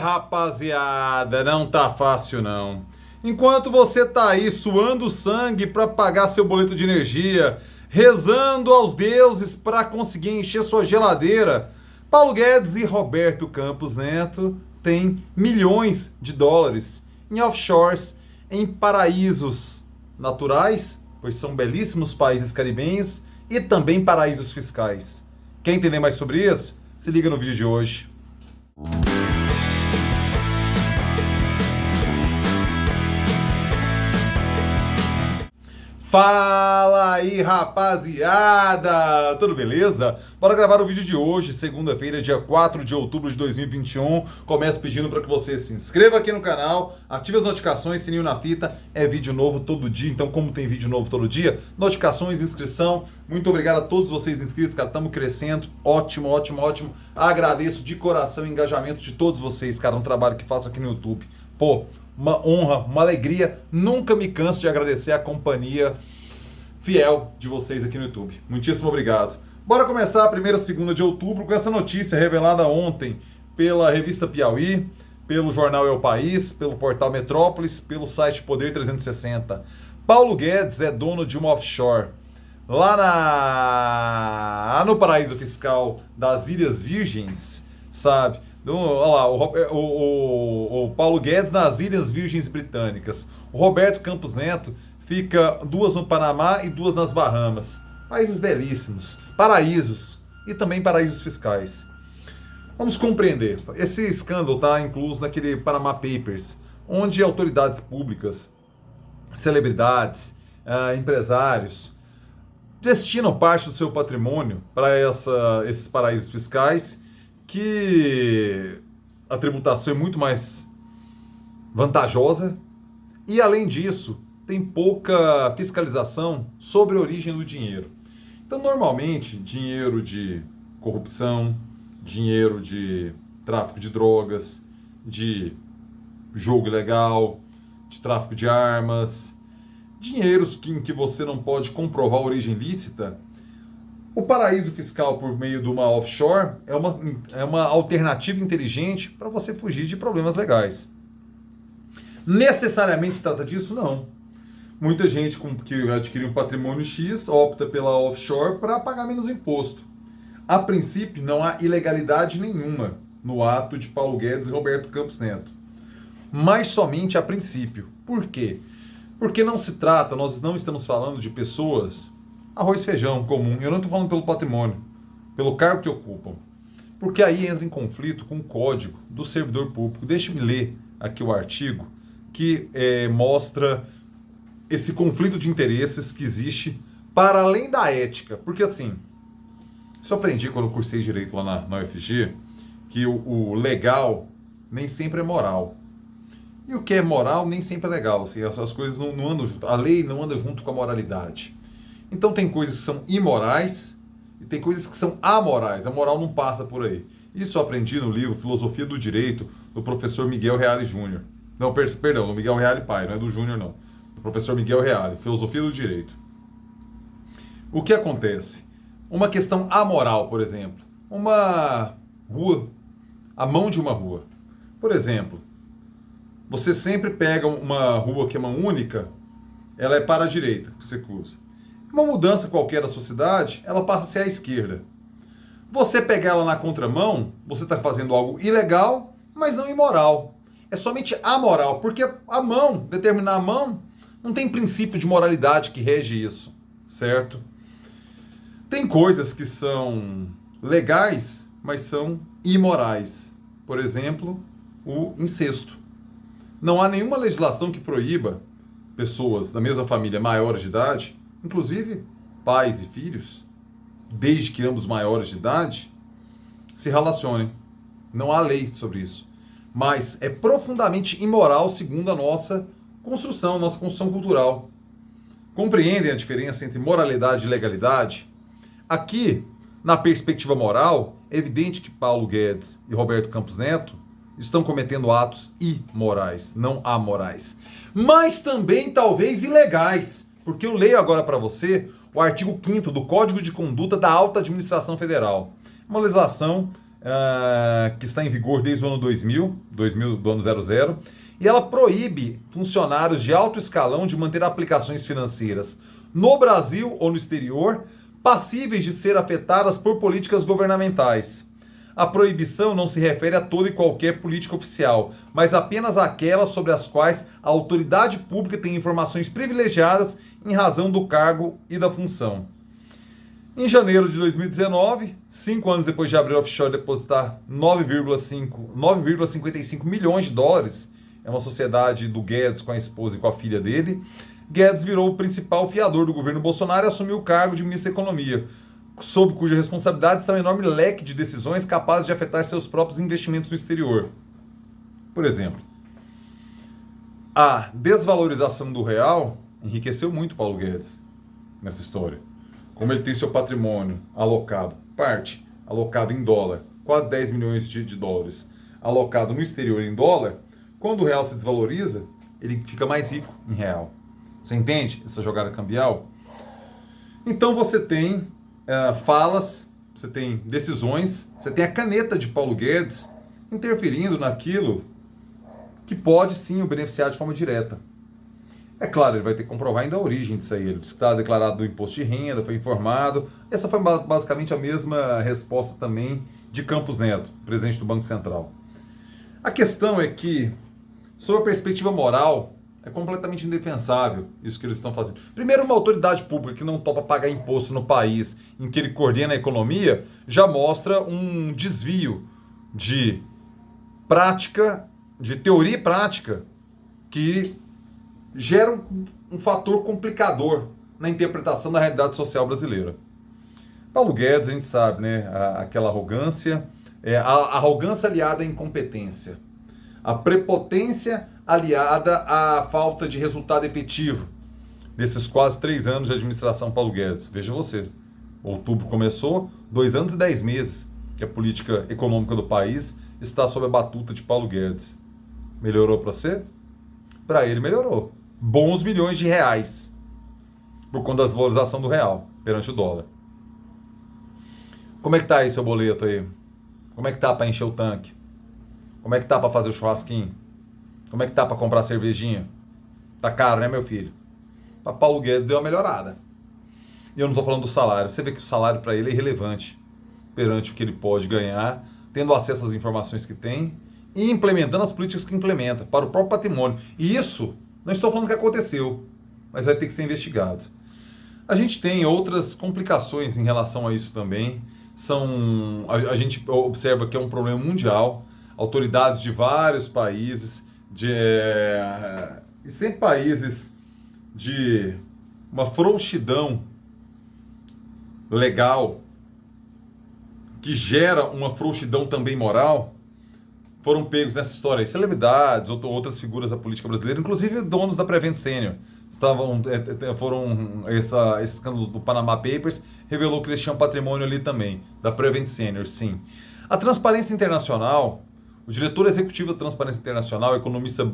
Rapaziada, não tá fácil não. Enquanto você tá aí suando sangue para pagar seu boleto de energia, rezando aos deuses para conseguir encher sua geladeira, Paulo Guedes e Roberto Campos Neto têm milhões de dólares em offshores, em paraísos naturais, pois são belíssimos países caribenhos, e também paraísos fiscais. Quer entender mais sobre isso? Se liga no vídeo de hoje. Fala aí, rapaziada! Tudo beleza? Bora gravar o vídeo de hoje, segunda-feira, dia 4 de outubro de 2021. Começo pedindo para que você se inscreva aqui no canal, ative as notificações, sininho na fita. É vídeo novo todo dia, então como tem vídeo novo todo dia, notificações, inscrição. Muito obrigado a todos vocês inscritos, cara, estamos crescendo. Ótimo, ótimo, ótimo. Agradeço de coração o engajamento de todos vocês, cara, no trabalho que faço aqui no YouTube. Pô, uma honra, uma alegria. Nunca me canso de agradecer a companhia fiel de vocês aqui no YouTube. Muitíssimo obrigado. Bora começar a primeira segunda de outubro com essa notícia revelada ontem pela revista Piauí, pelo jornal É o País, pelo portal Metrópolis, pelo site Poder 360. Paulo Guedes é dono de uma offshore lá no paraíso fiscal das Ilhas Virgens, sabe? Olha lá, o Paulo Guedes nas Ilhas Virgens Britânicas. O Roberto Campos Neto fica duas no Panamá e duas nas Bahamas. Países belíssimos, paraísos e também paraísos fiscais. Vamos compreender. Esse escândalo está incluso naquele Panama Papers, onde autoridades públicas, celebridades, empresários destinam parte do seu patrimônio para esses paraísos fiscais, que a tributação é muito mais vantajosa e, além disso, tem pouca fiscalização sobre a origem do dinheiro. Então, normalmente, dinheiro de corrupção, dinheiro de tráfico de drogas, de jogo ilegal, de tráfico de armas, dinheiros em que você não pode comprovar a origem lícita. O paraíso fiscal por meio de uma offshore é uma alternativa inteligente para você fugir de problemas legais. Necessariamente se trata disso? Não. Muita gente que adquire um patrimônio X opta pela offshore para pagar menos imposto. A princípio, não há ilegalidade nenhuma no ato de Paulo Guedes e Roberto Campos Neto. Mas somente a princípio. Por quê? Porque nós não estamos falando de pessoas arroz e feijão comum. Eu não estou falando pelo patrimônio, pelo cargo que ocupam. Porque aí entra em conflito com o código do servidor público. Deixe-me ler aqui o artigo que mostra esse conflito de interesses que existe para além da ética. Porque assim, isso eu aprendi quando eu cursei Direito lá na UFG, que o legal nem sempre é moral. E o que é moral nem sempre é legal. Assim, essas coisas não andam junto. A lei não anda junto com a moralidade. Então tem coisas que são imorais e tem coisas que são amorais. A moral não passa por aí. Isso eu aprendi no livro Filosofia do Direito, do professor Miguel Reale Júnior. Não, perdão, do Miguel Reale pai, não é do Júnior não. Do professor Miguel Reale, Filosofia do Direito. O que acontece? Uma questão amoral, por exemplo. Uma rua, a mão de uma rua. Por exemplo, você sempre pega uma rua que é mão única, ela é para a direita, que você cruza. Uma mudança qualquer da sua cidade, ela passa a ser à esquerda. Você pegar ela na contramão, você está fazendo algo ilegal, mas não imoral. É somente amoral, porque determinar a mão, não tem princípio de moralidade que rege isso, certo? Tem coisas que são legais, mas são imorais. Por exemplo, o incesto. Não há nenhuma legislação que proíba pessoas da mesma família maiores de idade, inclusive pais e filhos, desde que ambos maiores de idade, se relacionem. Não há lei sobre isso. Mas é profundamente imoral segundo a nossa construção cultural. Compreendem a diferença entre moralidade e legalidade? Aqui, na perspectiva moral, é evidente que Paulo Guedes e Roberto Campos Neto estão cometendo atos imorais, não amorais. Mas também talvez ilegais. Porque eu leio agora para você o artigo 5º do Código de Conduta da Alta Administração Federal. Uma legislação que está em vigor desde o ano 2000 do ano 00, e ela proíbe funcionários de alto escalão de manter aplicações financeiras no Brasil ou no exterior, passíveis de ser afetadas por políticas governamentais. A proibição não se refere a toda e qualquer política oficial, mas apenas àquelas sobre as quais a autoridade pública tem informações privilegiadas em razão do cargo e da função. Em janeiro de 2019, 5 anos depois de abrir offshore e depositar 9,55 milhões de dólares, é uma sociedade do Guedes com a esposa e com a filha dele, Guedes virou o principal fiador do governo Bolsonaro e assumiu o cargo de ministro da Economia, sob cuja responsabilidade está um enorme leque de decisões capazes de afetar seus próprios investimentos no exterior. Por exemplo, a desvalorização do real enriqueceu muito Paulo Guedes nessa história. Como ele tem seu patrimônio alocado, parte alocado em dólar, quase 10 milhões de dólares, alocado no exterior em dólar, quando o real se desvaloriza, ele fica mais rico em real. Você entende essa jogada cambial? Então você tem falas, você tem decisões, você tem a caneta de Paulo Guedes interferindo naquilo que pode sim o beneficiar de forma direta. É claro, ele vai ter que comprovar ainda a origem disso aí. Ele está declarado do imposto de renda, foi informado. Essa foi basicamente a mesma resposta também de Campos Neto, presidente do Banco Central. A questão é que, sob a perspectiva moral, é completamente indefensável isso que eles estão fazendo. Primeiro, uma autoridade pública que não topa pagar imposto no país em que ele coordena a economia já mostra um desvio de prática, de teoria e prática, que gera um fator complicador na interpretação da realidade social brasileira. Paulo Guedes, a gente sabe, né? Aquela arrogância, a arrogância aliada à incompetência, a prepotência aliada à falta de resultado efetivo desses quase 3 anos de administração Paulo Guedes. Veja você, outubro começou, 2 anos e 10 meses que a política econômica do país está sob a batuta de Paulo Guedes. Melhorou para você? Para ele melhorou. Bons milhões de reais por conta da desvalorização do real perante o dólar. Como é que tá aí seu boleto aí? Como é que tá para encher o tanque? Como é que tá para fazer o churrasquinho? Como é que tá para comprar cervejinha? Tá caro, né, meu filho? Para Paulo Guedes deu uma melhorada. E eu não tô falando do salário. Você vê que o salário para ele é irrelevante perante o que ele pode ganhar, tendo acesso às informações que tem e implementando as políticas que implementa para o próprio patrimônio. E isso, não estou falando que aconteceu, mas vai ter que ser investigado. A gente tem outras complicações em relação a isso também. A gente observa que é um problema mundial. Autoridades de vários países, e sempre países de uma frouxidão legal, que gera uma frouxidão também moral, foram pegos nessa história aí. Celebridades, outras figuras da política brasileira, inclusive donos da Prevent Senior, esse escândalo do Panama Papers revelou que eles tinham patrimônio ali também, da Prevent Senior, sim. A Transparência Internacional, o diretor executivo da Transparência Internacional, o economista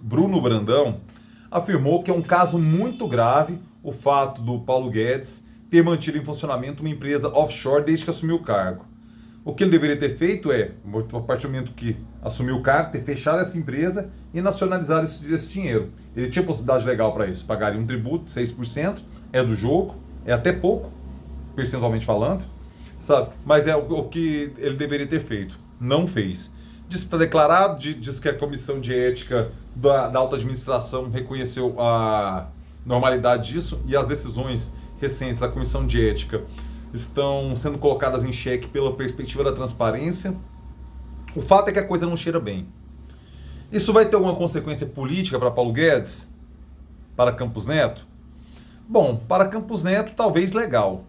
Bruno Brandão, afirmou que é um caso muito grave o fato do Paulo Guedes ter mantido em funcionamento uma empresa offshore desde que assumiu o cargo. O que ele deveria ter feito é, a partir do momento que assumiu o cargo, ter fechado essa empresa e nacionalizado esse dinheiro. Ele tinha possibilidade legal para isso. Pagaria um tributo de 6%, é do jogo, é até pouco, percentualmente falando, sabe? Mas é o que ele deveria ter feito. Não fez. Diz que está declarado, diz que a Comissão de Ética da Alta Administração reconheceu a normalidade disso e as decisões recentes da Comissão de Ética estão sendo colocadas em xeque pela perspectiva da transparência. O fato é que a coisa não cheira bem. Isso vai ter alguma consequência política para Paulo Guedes? Para Campos Neto? Bom, para Campos Neto talvez legal,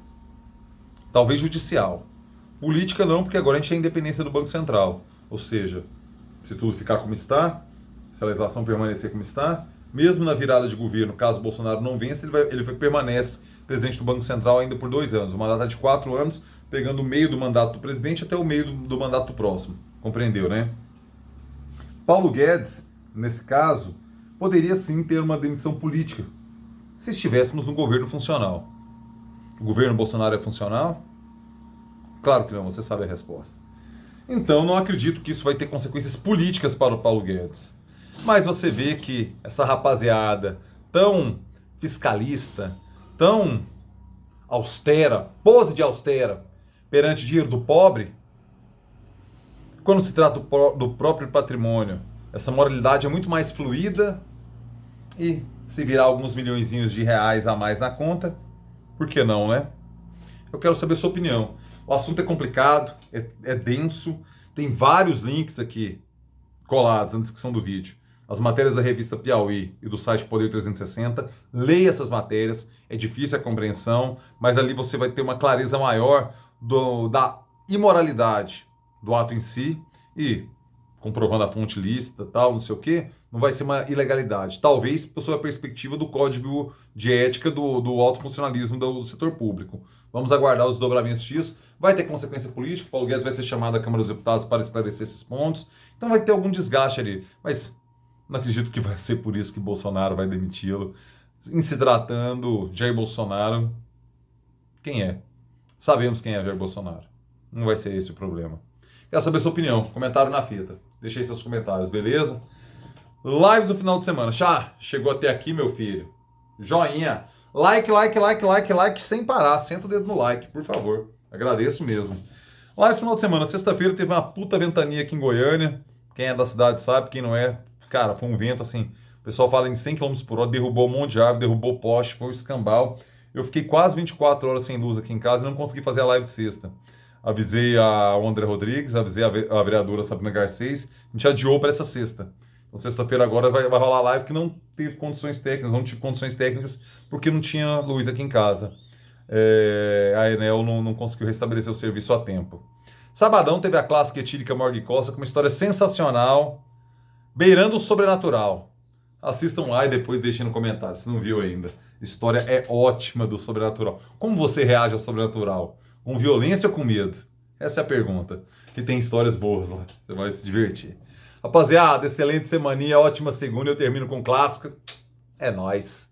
talvez judicial. Política não, porque agora a gente tem a independência do Banco Central. Ou seja, se tudo ficar como está, se a legislação permanecer como está, mesmo na virada de governo, caso Bolsonaro não vença, ele permanece presidente do Banco Central ainda por 2 anos. O mandato é de 4 anos, pegando o meio do mandato do presidente até o meio do mandato próximo. Compreendeu, né? Paulo Guedes, nesse caso, poderia sim ter uma demissão política, se estivéssemos no governo funcional. O governo Bolsonaro é funcional? Claro que não, você sabe a resposta. Então, não acredito que isso vai ter consequências políticas para o Paulo Guedes. Mas você vê que essa rapaziada tão fiscalista, tão austera, pose de austera, perante dinheiro do pobre, quando se trata do próprio patrimônio, essa moralidade é muito mais fluida e se virar alguns milhõezinhos de reais a mais na conta, por que não, né? Eu quero saber a sua opinião. O assunto é complicado, é denso, tem vários links aqui colados na descrição do vídeo. As matérias da revista Piauí e do site Poder 360. Leia essas matérias, é difícil a compreensão, mas ali você vai ter uma clareza maior da imoralidade do ato em si e, comprovando a fonte lícita, tal, não sei o quê, não vai ser uma ilegalidade. Talvez por sua perspectiva do código de ética do alto funcionalismo do setor público. Vamos aguardar os desdobramentos disso. Vai ter consequência política, Paulo Guedes vai ser chamado à Câmara dos Deputados para esclarecer esses pontos. Então vai ter algum desgaste ali. Mas não acredito que vai ser por isso que Bolsonaro vai demiti-lo. Em se tratando Jair Bolsonaro, quem é? Sabemos quem é Jair Bolsonaro. Não vai ser esse o problema. Quero saber sua opinião. Comentário na fita. Deixa aí seus comentários, beleza? Lives do final de semana. Chá, chegou até aqui, meu filho. Joinha. Like, like, like, like, like, sem parar. Senta o dedo no like, por favor. Agradeço mesmo. Lives do final de semana. Sexta-feira teve uma puta ventania aqui em Goiânia. Quem é da cidade sabe, quem não é. Cara, foi um vento assim. O pessoal fala em 100 km por hora, derrubou um monte de árvore, derrubou poste, foi um escambau. Eu fiquei quase 24 horas sem luz aqui em casa e não consegui fazer a live de sexta. Avisei o André Rodrigues, avisei a vereadora Sabrina Garcês, a gente adiou para essa sexta. Então, sexta-feira agora vai rolar live que não teve condições técnicas, não tive condições técnicas porque não tinha luz aqui em casa. A Enel não conseguiu restabelecer o serviço a tempo. Sabadão teve a clássica etílica Morgue Costa com uma história sensacional, beirando o sobrenatural. Assistam lá e depois deixem no comentário, se não viu ainda. A história é ótima do sobrenatural. Como você reage ao sobrenatural? Com violência ou com medo? Essa é a pergunta. E tem histórias boas lá. Você vai se divertir. Rapaziada, excelente semaninha, ótima segunda. Eu termino com clássico. É nóis.